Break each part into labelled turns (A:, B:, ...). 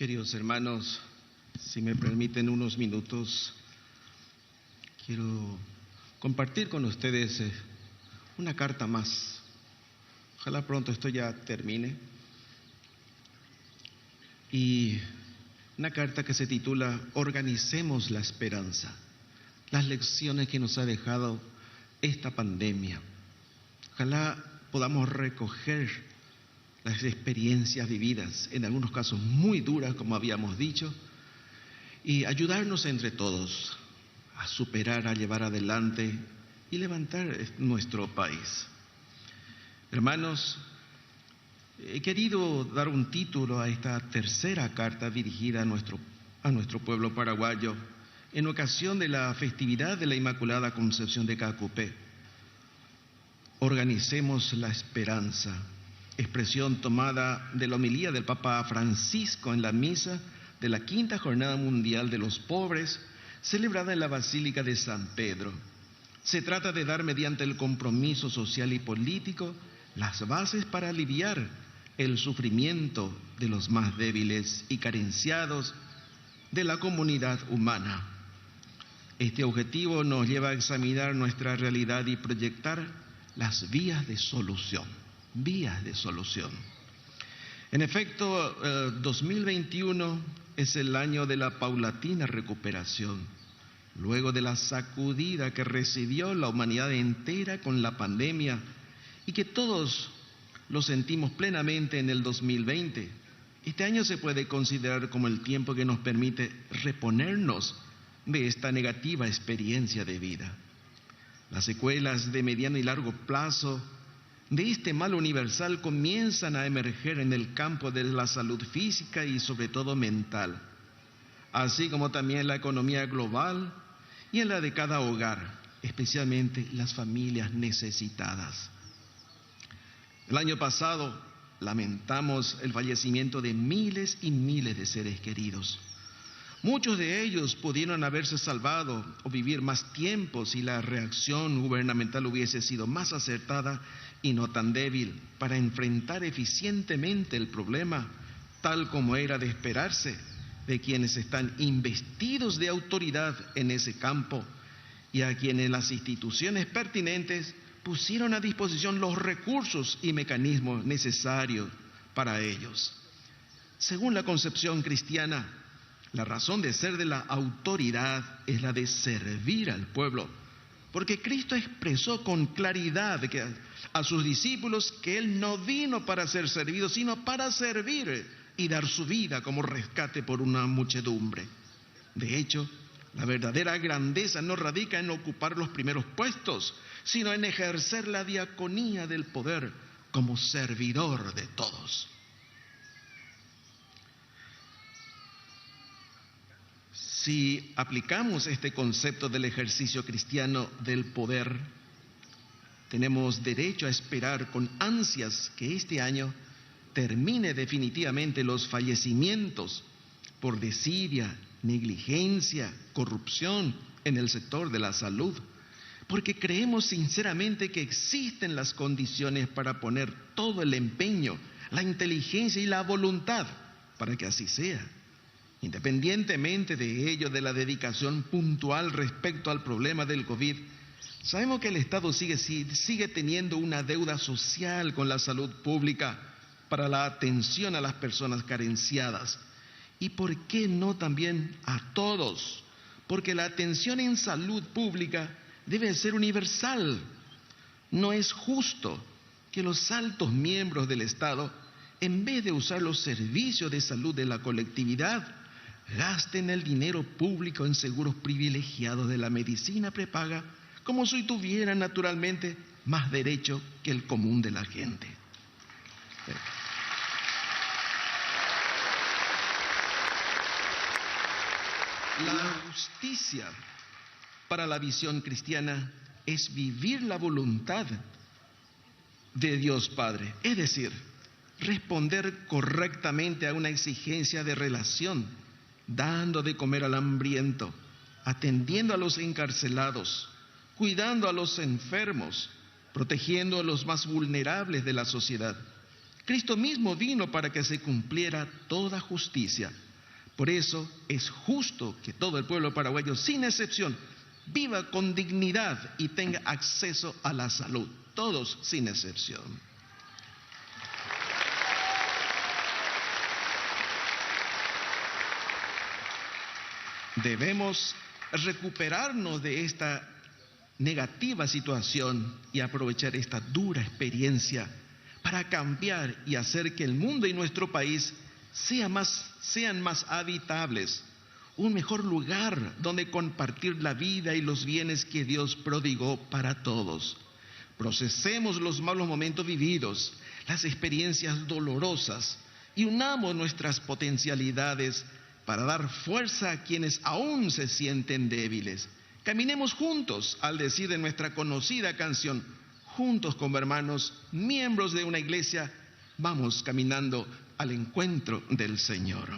A: Queridos hermanos, si me permiten unos minutos, quiero compartir con ustedes una carta más. Ojalá pronto esto ya termine. Y una carta que se titula Organicemos la esperanza, las lecciones que nos ha dejado esta pandemia. Ojalá podamos recoger las experiencias vividas, en algunos casos muy duras, como habíamos dicho, y ayudarnos entre todos a superar, a llevar adelante y levantar nuestro país. Hermanos, he querido dar un título a esta tercera carta dirigida a nuestro pueblo paraguayo en ocasión de la festividad de la Inmaculada Concepción de Cacupé. Organicemos la esperanza, expresión tomada de la homilía del Papa Francisco en la misa de la Quinta Jornada Mundial de los Pobres, celebrada en la Basílica de San Pedro. Se trata de dar mediante el compromiso social y político las bases para aliviar el sufrimiento de los más débiles y carenciados de la comunidad humana. Este objetivo nos lleva a examinar nuestra realidad y proyectar las vías de solución. En efecto, 2021 es el año de la paulatina recuperación, luego de la sacudida que recibió la humanidad entera con la pandemia y que todos lo sentimos plenamente en el 2020. Este año se puede considerar como el tiempo que nos permite reponernos de esta negativa experiencia de vida. Las secuelas de mediano y largo plazo de este mal universal comienzan a emerger en el campo de la salud física y sobre todo mental, así como también en la economía global y en la de cada hogar, especialmente las familias necesitadas. El año pasado lamentamos el fallecimiento de miles y miles de seres queridos. Muchos de ellos pudieron haberse salvado o vivir más tiempo si la reacción gubernamental hubiese sido más acertada y no tan débil para enfrentar eficientemente el problema, tal como era de esperarse de quienes están investidos de autoridad en ese campo y a quienes las instituciones pertinentes pusieron a disposición los recursos y mecanismos necesarios para ellos. Según la concepción cristiana, la razón de ser de la autoridad es la de servir al pueblo, porque Cristo expresó con claridad a sus discípulos que Él no vino para ser servido, sino para servir y dar su vida como rescate por una muchedumbre. De hecho, la verdadera grandeza no radica en ocupar los primeros puestos, sino en ejercer la diaconía del poder como servidor de todos. Si aplicamos este concepto del ejercicio cristiano del poder, tenemos derecho a esperar con ansias que este año termine definitivamente los fallecimientos por desidia, negligencia, corrupción en el sector de la salud, porque creemos sinceramente que existen las condiciones para poner todo el empeño, la inteligencia y la voluntad para que así sea. Independientemente de ello, de la dedicación puntual respecto al problema del COVID, sabemos que el Estado sigue teniendo una deuda social con la salud pública para la atención a las personas carenciadas. Y por qué no también a todos, porque la atención en salud pública debe ser universal. No es justo que los altos miembros del Estado, en vez de usar los servicios de salud de la colectividad, gasten el dinero público en seguros privilegiados de la medicina prepaga, como si tuvieran naturalmente más derecho que el común de la gente. La justicia para la visión cristiana es vivir la voluntad de Dios Padre, es decir, responder correctamente a una exigencia de relación, dando de comer al hambriento, atendiendo a los encarcelados, cuidando a los enfermos, protegiendo a los más vulnerables de la sociedad. Cristo mismo vino para que se cumpliera toda justicia, Por eso es justo que todo el pueblo paraguayo, sin excepción, viva con dignidad y tenga acceso a la salud. Todos sin excepción. Debemos recuperarnos de esta negativa situación y aprovechar esta dura experiencia para cambiar y hacer que el mundo y nuestro país sean más habitables, un mejor lugar donde compartir la vida y los bienes que Dios prodigó para todos. Procesemos los malos momentos vividos, las experiencias dolorosas y unamos nuestras potencialidades para dar fuerza a quienes aún se sienten débiles. Caminemos juntos, al decir de nuestra conocida canción, juntos como hermanos, miembros de una iglesia, vamos caminando al encuentro del Señor.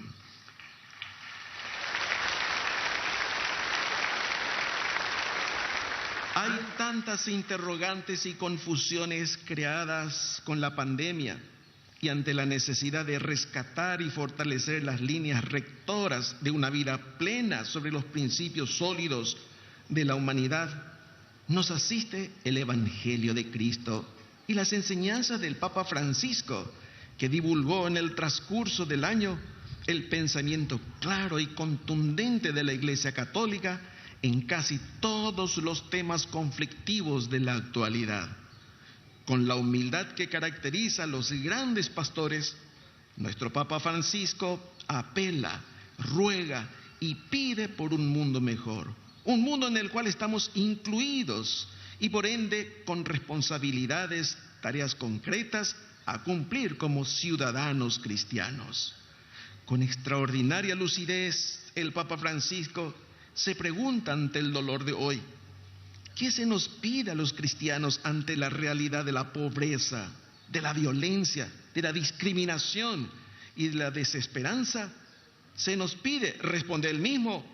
A: Hay tantas interrogantes y confusiones creadas con la pandemia y ante la necesidad de rescatar y fortalecer las líneas rectoras de una vida plena sobre los principios sólidos de la humanidad, nos asiste el Evangelio de Cristo y las enseñanzas del Papa Francisco, que divulgó en el transcurso del año el pensamiento claro y contundente de la Iglesia Católica en casi todos los temas conflictivos de la actualidad. Con la humildad que caracteriza a los grandes pastores, nuestro Papa Francisco apela, ruega y pide por un mundo mejor, un mundo en el cual estamos incluidos y por ende con responsabilidades, tareas concretas a cumplir como ciudadanos cristianos. Con extraordinaria lucidez, el Papa Francisco se pregunta ante el dolor de hoy: ¿qué se nos pide a los cristianos ante la realidad de la pobreza, de la violencia, de la discriminación y de la desesperanza? Se nos pide, responde él mismo,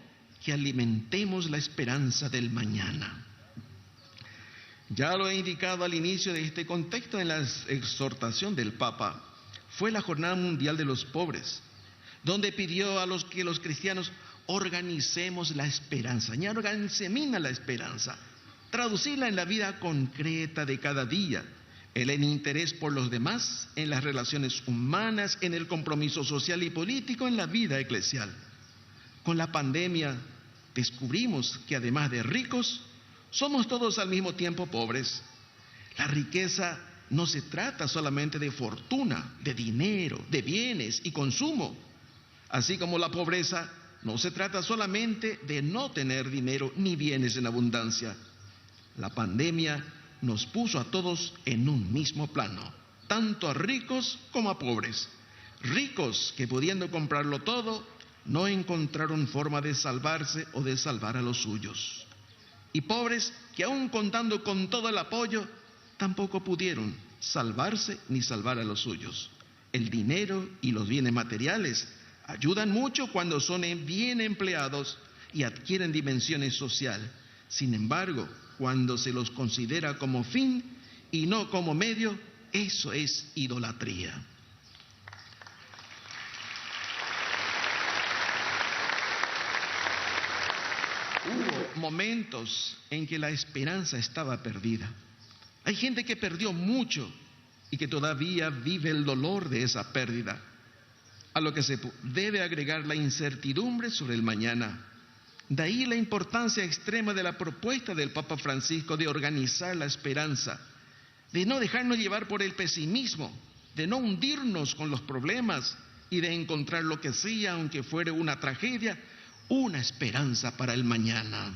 A: que alimentemos la esperanza del mañana. Ya lo he indicado al inicio de este contexto en la exhortación del Papa. Fue la Jornada Mundial de los Pobres, donde pidió que los cristianos organicemos la esperanza, y organicemina la esperanza, traducirla en la vida concreta de cada día, en el interés por los demás, en las relaciones humanas, en el compromiso social y político, en la vida eclesial. Con la pandemia descubrimos que además de ricos, somos todos al mismo tiempo pobres. La riqueza no se trata solamente de fortuna, de dinero, de bienes y consumo, así como la pobreza no se trata solamente de no tener dinero ni bienes en abundancia. La pandemia nos puso a todos en un mismo plano, tanto a ricos como a pobres. Ricos que pudiendo comprarlo todo, no encontraron forma de salvarse o de salvar a los suyos. Y pobres que aún contando con todo el apoyo, tampoco pudieron salvarse ni salvar a los suyos. El dinero y los bienes materiales ayudan mucho cuando son bien empleados y adquieren dimensiones sociales. Sin embargo, cuando se los considera como fin y no como medio, eso es idolatría. Hubo momentos en que la esperanza estaba perdida. Hay gente que perdió mucho y que todavía vive el dolor de esa pérdida, a lo que se debe agregar la incertidumbre sobre el mañana. De ahí la importancia extrema de la propuesta del Papa Francisco de organizar la esperanza, de no dejarnos llevar por el pesimismo, de no hundirnos con los problemas y de encontrar lo que sea, aunque fuere una tragedia, una esperanza para el mañana.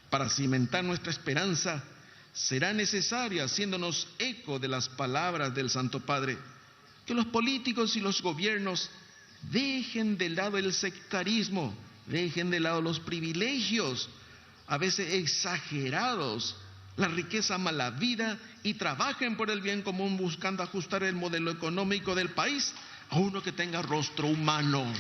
A: Para cimentar nuestra esperanza será necesario, haciéndonos eco de las palabras del Santo Padre, que los políticos y los gobiernos dejen de lado el sectarismo, dejen de lado los privilegios, a veces exagerados, la riqueza mala vida, y trabajen por el bien común buscando ajustar el modelo económico del país a uno que tenga rostro humano.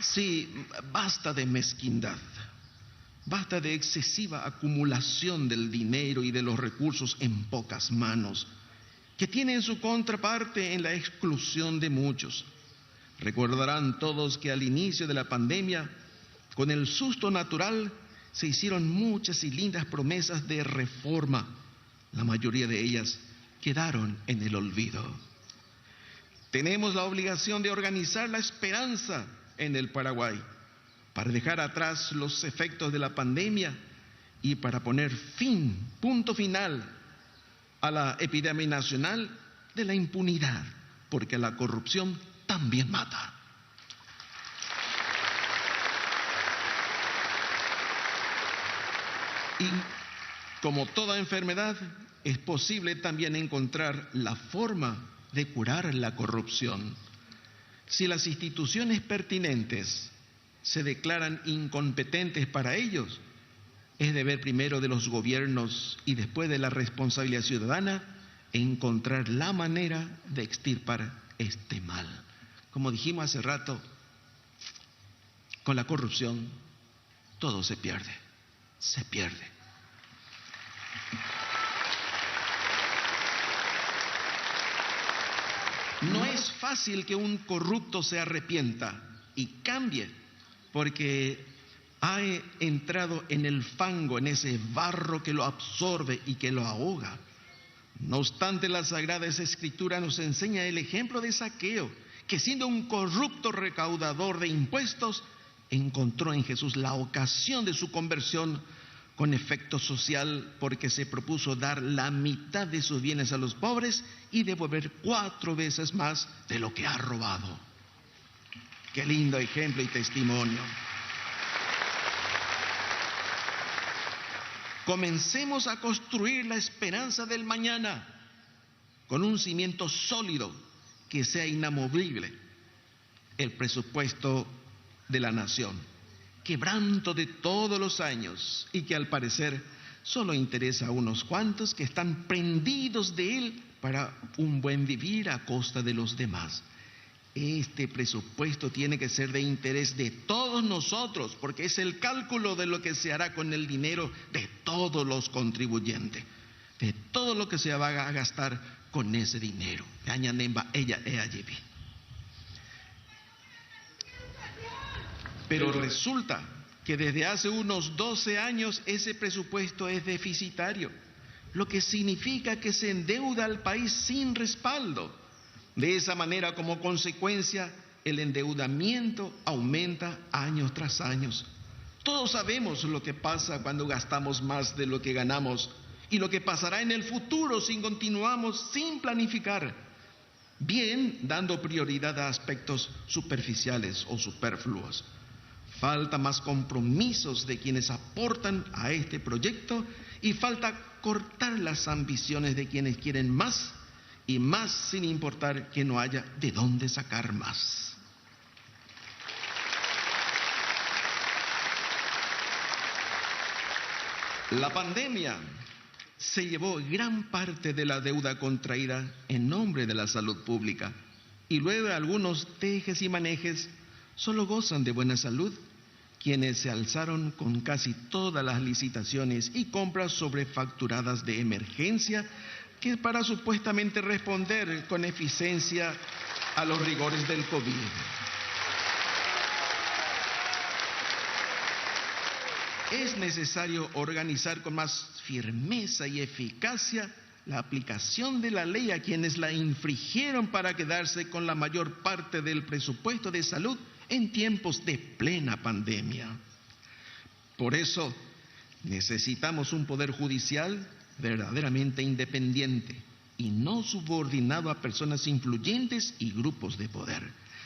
A: Sí, basta de mezquindad. Basta de excesiva acumulación del dinero y de los recursos en pocas manos. que tiene su contraparte en la exclusión de muchos. Recordarán todos que al inicio de la pandemia, con el susto natural, se hicieron muchas y lindas promesas de reforma. La mayoría de ellas quedaron en el olvido. Tenemos la obligación de organizar la esperanza en el Paraguay para dejar atrás los efectos de la pandemia y para poner punto final a la epidemia nacional de la impunidad, porque la corrupción también mata. Y como toda enfermedad, es posible también encontrar la forma de curar la corrupción. Si las instituciones pertinentes se declaran incompetentes para ellos, es deber primero de los gobiernos y después de la responsabilidad ciudadana encontrar la manera de extirpar este mal. Como dijimos hace rato, con la corrupción todo se pierde, se pierde. No es fácil que un corrupto se arrepienta y cambie, porque ha entrado en el fango, en ese barro que lo absorbe y que lo ahoga. No obstante, la Sagrada Escritura nos enseña el ejemplo de Zaqueo, que siendo un corrupto recaudador de impuestos, encontró en Jesús la ocasión de su conversión con efecto social, porque se propuso dar la mitad de sus bienes a los pobres y devolver 4 veces más de lo que ha robado. Qué lindo ejemplo y testimonio. Comencemos a construir la esperanza del mañana con un cimiento sólido que sea inamovible. El presupuesto de la nación, quebranto de todos los años y que al parecer solo interesa a unos cuantos que están prendidos de él para un buen vivir a costa de los demás. Este presupuesto tiene que ser de interés de todos nosotros, porque es el cálculo de lo que se hará con el dinero de todos los contribuyentes, de todo lo que se va a gastar con ese dinero. Pero resulta que desde hace unos 12 años ese presupuesto es deficitario, lo que significa que se endeuda al país sin respaldo. De esa manera, como consecuencia, el endeudamiento aumenta año tras año. Todos sabemos lo que pasa cuando gastamos más de lo que ganamos y lo que pasará en el futuro si continuamos sin planificar, bien dando prioridad a aspectos superficiales o superfluos. Falta más compromisos de quienes aportan a este proyecto y falta cortar las ambiciones de quienes quieren más y más sin importar que no haya de dónde sacar más. La pandemia se llevó gran parte de la deuda contraída en nombre de la salud pública y luego algunos tejes y manejes solo gozan de buena salud quienes se alzaron con casi todas las licitaciones y compras sobrefacturadas de emergencia que para supuestamente responder con eficiencia a los rigores del COVID. Es necesario organizar con más firmeza y eficacia la aplicación de la ley a quienes la infringieron para quedarse con la mayor parte del presupuesto de salud en tiempos de plena pandemia. Por eso necesitamos un poder judicial verdaderamente independiente y no subordinado a personas influyentes y grupos de poder.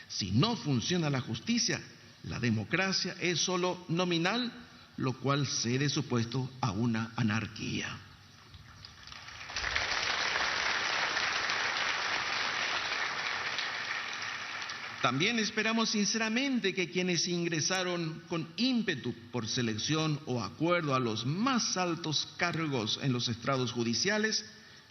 A: Si no funciona la justicia, la democracia es solo nominal, lo cual cede su puesto a una anarquía. También esperamos sinceramente que quienes ingresaron con ímpetu por selección o acuerdo a los más altos cargos en los estrados judiciales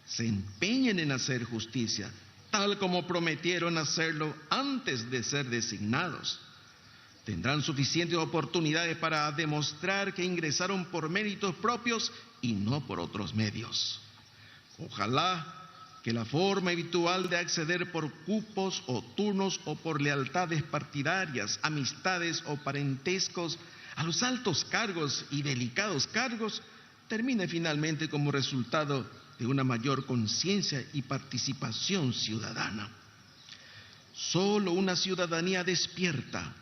A: se empeñen en hacer justicia, tal como prometieron hacerlo antes de ser designados. Tendrán suficientes oportunidades para demostrar que ingresaron por méritos propios y no por otros medios. Ojalá que la forma habitual de acceder por cupos o turnos o por lealtades partidarias, amistades o parentescos a los altos cargos y delicados cargos termine finalmente como resultado de una mayor conciencia y participación ciudadana. Solo una ciudadanía despierta,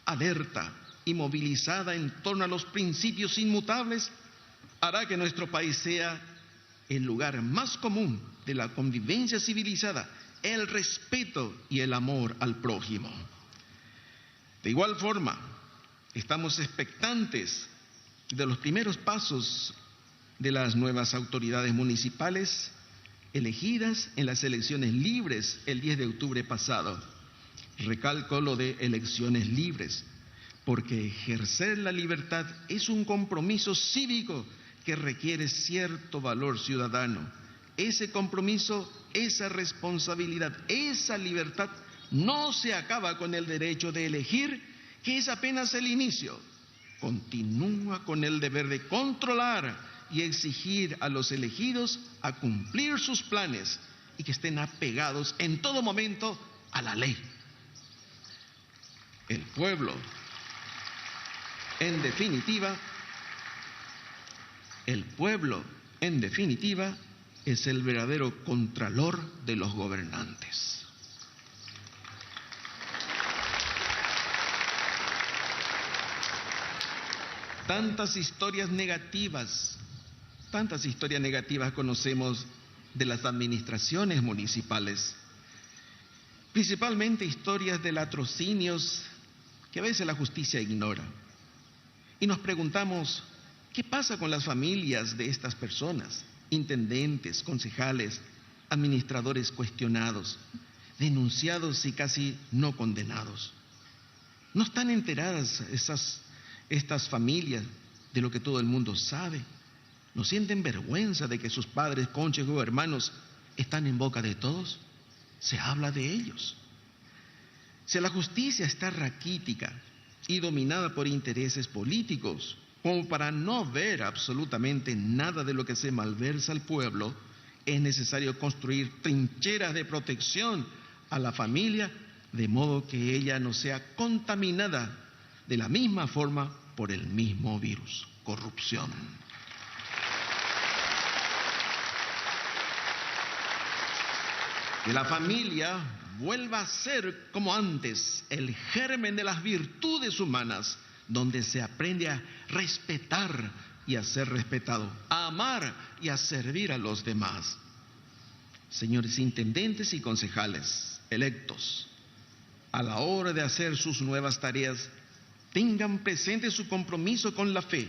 A: alerta y movilizada en torno a los principios inmutables hará que nuestro país sea el lugar más común de la convivencia civilizada, el respeto y el amor al prójimo. De igual forma, estamos expectantes de los primeros pasos de las nuevas autoridades municipales elegidas en las elecciones libres el 10 de octubre pasado. Recalco lo de elecciones libres, porque ejercer la libertad es un compromiso cívico que requiere cierto valor ciudadano. Ese compromiso, esa responsabilidad, esa libertad no se acaba con el derecho de elegir, que es apenas el inicio. Continúa con el deber de controlar y exigir a los elegidos a cumplir sus planes y que estén apegados en todo momento a la ley. El pueblo, en definitiva, es el verdadero contralor de los gobernantes. Tantas historias negativas conocemos de las administraciones municipales, principalmente historias de latrocinios que a veces la justicia ignora. Y nos preguntamos, ¿qué pasa con las familias de estas personas? Intendentes, concejales, administradores cuestionados, denunciados y casi no condenados. ¿No están enteradas estas familias de lo que todo el mundo sabe? ¿No sienten vergüenza de que sus padres, cónyuges o hermanos están en boca de todos? Se habla de ellos. Si la justicia está raquítica y dominada por intereses políticos, como para no ver absolutamente nada de lo que se malversa al pueblo, es necesario construir trincheras de protección a la familia, de modo que ella no sea contaminada de la misma forma por el mismo virus, corrupción. Que la familia vuelva a ser como antes, el germen de las virtudes humanas, donde se aprende a respetar y a ser respetado, a amar y a servir a los demás. Señores intendentes y concejales electos, a la hora de hacer sus nuevas tareas, tengan presente su compromiso con la fe,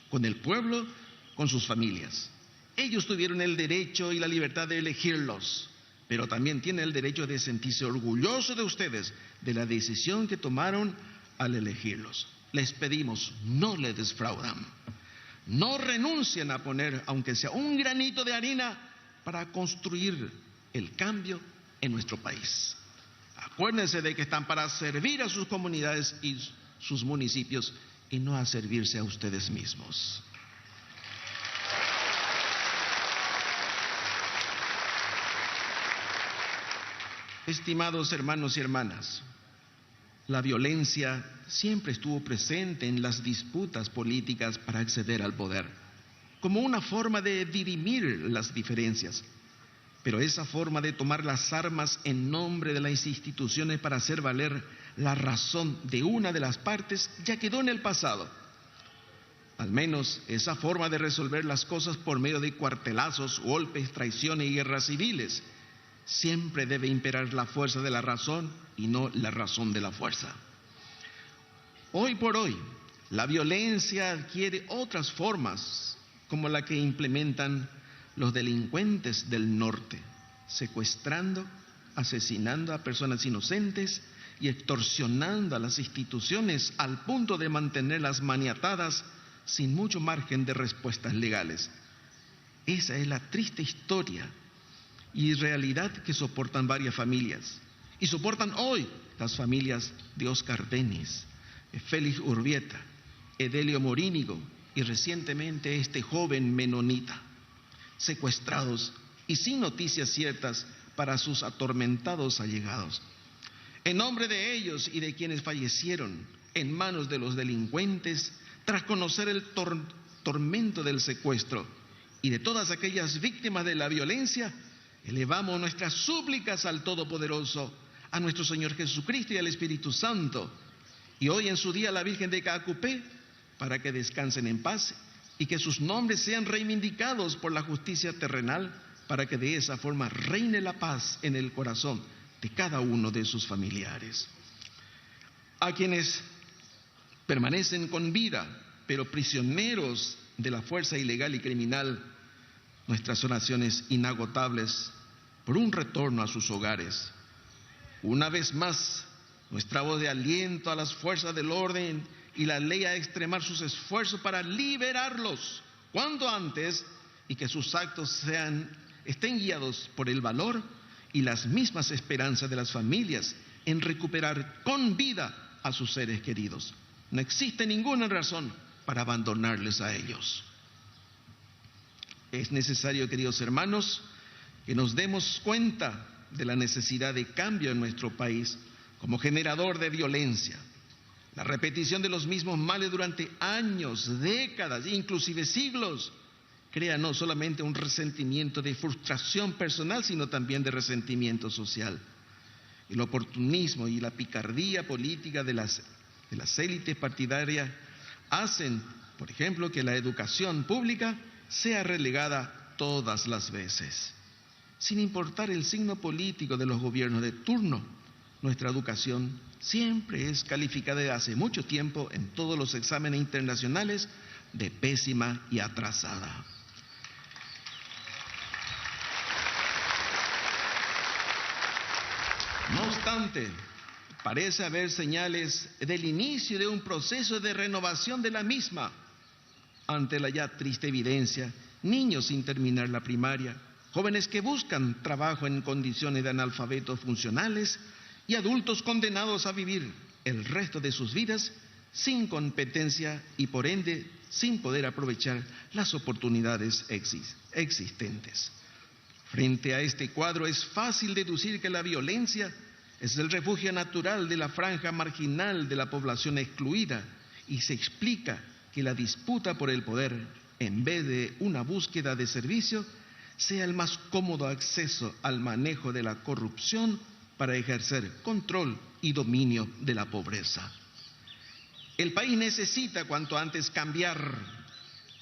A: con el pueblo, con sus familias. Ellos tuvieron el derecho y la libertad de elegirlos, pero también tienen el derecho de sentirse orgullosos de ustedes, de la decisión que tomaron al elegirlos. Les pedimos, no le defraudan, no renuncien a poner, aunque sea un granito de arena, para construir el cambio en nuestro país. Acuérdense de que están para servir a sus comunidades y sus municipios y no a servirse a ustedes mismos. Estimados hermanos y hermanas, la violencia siempre estuvo presente en las disputas políticas para acceder al poder, como una forma de dirimir las diferencias. Pero esa forma de tomar las armas en nombre de las instituciones para hacer valer la razón de una de las partes ya quedó en el pasado. Al menos esa forma de resolver las cosas por medio de cuartelazos, golpes, traiciones y guerras civiles. Siempre debe imperar la fuerza de la razón y no la razón de la fuerza. Hoy por hoy, la violencia adquiere otras formas, como la que implementan los delincuentes del norte, secuestrando, asesinando a personas inocentes y extorsionando a las instituciones al punto de mantenerlas maniatadas sin mucho margen de respuestas legales. Esa es la triste historia y realidad que soportan varias familias, y soportan hoy las familias de Oscar Denis, Félix Urbieta, Edelio Morínigo y recientemente este joven menonita, secuestrados y sin noticias ciertas para sus atormentados allegados. En nombre de ellos y de quienes fallecieron en manos de los delincuentes, tras conocer el tormento del secuestro y de todas aquellas víctimas de la violencia, elevamos nuestras súplicas al Todopoderoso, a nuestro Señor Jesucristo y al Espíritu Santo, y hoy en su día a la Virgen de Caacupé, para que descansen en paz y que sus nombres sean reivindicados por la justicia terrenal, para que de esa forma reine la paz en el corazón de cada uno de sus familiares. A quienes permanecen con vida, pero prisioneros de la fuerza ilegal y criminal, nuestras oraciones inagotables por un retorno a sus hogares. Una vez más, nuestra voz de aliento a las fuerzas del orden y la ley a extremar sus esfuerzos para liberarlos cuanto antes, y que sus actos estén guiados por el valor y las mismas esperanzas de las familias en recuperar con vida a sus seres queridos. No existe ninguna razón para abandonarles a ellos. Es necesario, queridos hermanos, que nos demos cuenta de la necesidad de cambio en nuestro país como generador de violencia. La repetición de los mismos males durante años, décadas, inclusive siglos, crea no solamente un resentimiento de frustración personal, sino también de resentimiento social. El oportunismo y la picardía política de las élites partidarias hacen, por ejemplo, que la educación pública sea relegada todas las veces. Sin importar el signo político de los gobiernos de turno, nuestra educación siempre es calificada desde hace mucho tiempo en todos los exámenes internacionales de pésima y atrasada. No obstante, parece haber señales del inicio de un proceso de renovación de la misma. Ante la ya triste evidencia, niños sin terminar la primaria, jóvenes que buscan trabajo en condiciones de analfabetos funcionales y adultos condenados a vivir el resto de sus vidas sin competencia y por ende sin poder aprovechar las oportunidades existentes. Frente a este cuadro es fácil deducir que la violencia es el refugio natural de la franja marginal de la población excluida y se explica que la disputa por el poder, en vez de una búsqueda de servicio, sea el más cómodo acceso al manejo de la corrupción para ejercer control y dominio de la pobreza. El país necesita cuanto antes cambiar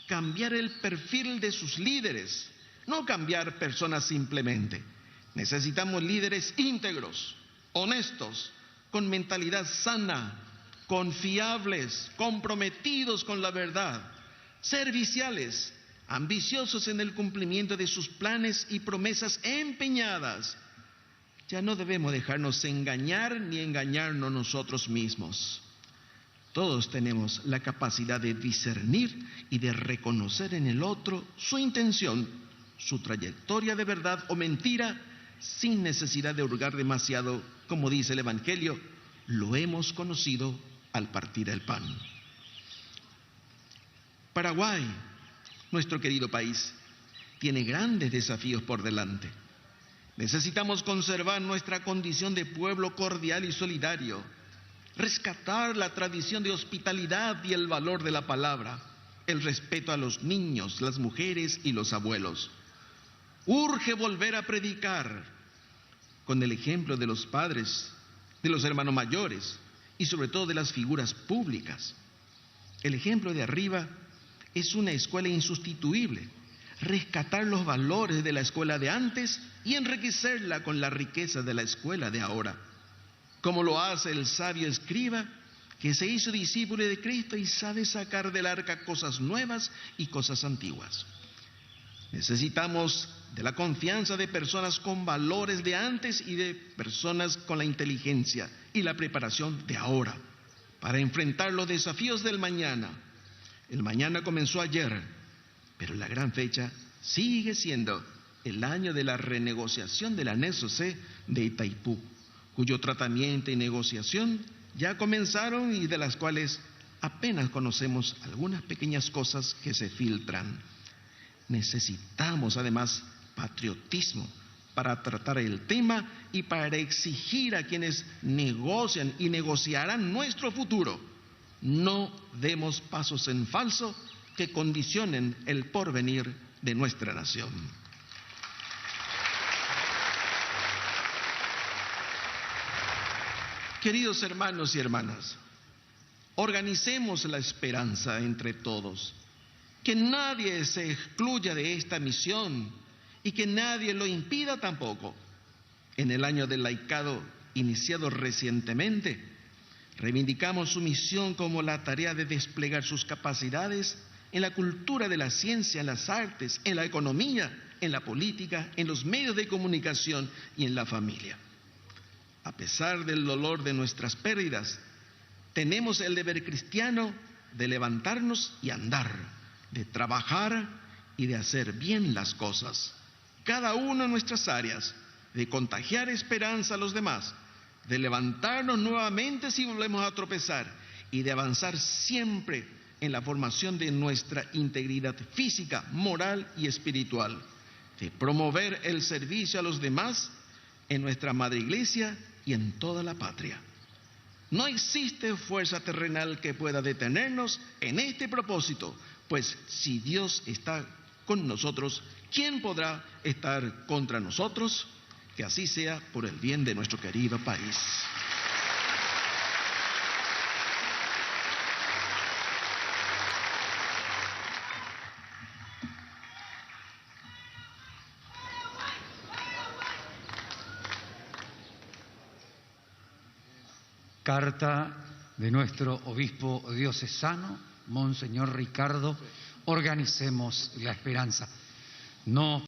A: el perfil de sus líderes, no cambiar personas simplemente. Necesitamos líderes íntegros, honestos, con mentalidad sana, confiables, comprometidos con la verdad, serviciales, ambiciosos en el cumplimiento de sus planes y promesas empeñadas. Ya no debemos dejarnos engañar ni engañarnos nosotros mismos. Todos tenemos la capacidad de discernir y de reconocer en el otro su intención, su trayectoria de verdad o mentira, sin necesidad de hurgar demasiado, como dice el Evangelio, lo hemos conocido al partir el pan. Paraguay, nuestro querido país, tiene grandes desafíos por delante. Necesitamos conservar nuestra condición de pueblo cordial y solidario, rescatar la tradición de hospitalidad y el valor de la palabra, el respeto a los niños, las mujeres y los abuelos. Urge volver a predicar con el ejemplo de los padres, de los hermanos mayores y sobre todo de las figuras públicas. El ejemplo de arriba es una escuela insustituible. Rescatar los valores de la escuela de antes y enriquecerla con la riqueza de la escuela de ahora, como lo hace el sabio escriba que se hizo discípulo de Cristo y sabe sacar del arca cosas nuevas y cosas antiguas. Necesitamos de la confianza de personas con valores de antes y de personas con la inteligencia y la preparación de ahora para enfrentar los desafíos del mañana. El mañana comenzó ayer, pero la gran fecha sigue siendo el año de la renegociación del anexo C de Itaipú, cuyo tratamiento y negociación ya comenzaron y de las cuales apenas conocemos algunas pequeñas cosas que se filtran. Necesitamos además patriotismo para tratar el tema y para exigir a quienes negocian y negociarán nuestro futuro. No demos pasos en falso que condicionen el porvenir de nuestra nación. Queridos hermanos y hermanas, organicemos la esperanza entre todos, que nadie se excluya de esta misión y que nadie lo impida tampoco. En el año del laicado iniciado recientemente, reivindicamos su misión como la tarea de desplegar sus capacidades en la cultura de la ciencia, en las artes, en la economía, en la política, en los medios de comunicación y en la familia. A pesar del dolor de nuestras pérdidas, tenemos el deber cristiano de levantarnos y andar, de trabajar y de hacer bien las cosas, cada uno en nuestras áreas, de contagiar esperanza a los demás, de levantarnos nuevamente si volvemos a tropezar y de avanzar siempre en la formación de nuestra integridad física, moral y espiritual, de promover el servicio a los demás en nuestra madre iglesia y en toda la patria. No existe fuerza terrenal que pueda detenernos en este propósito, pues si Dios está con nosotros, ¿quién podrá estar contra nosotros? Que así sea por el bien de nuestro querido país.
B: Carta de nuestro obispo diocesano, Monseñor Ricardo. Organicemos la esperanza. No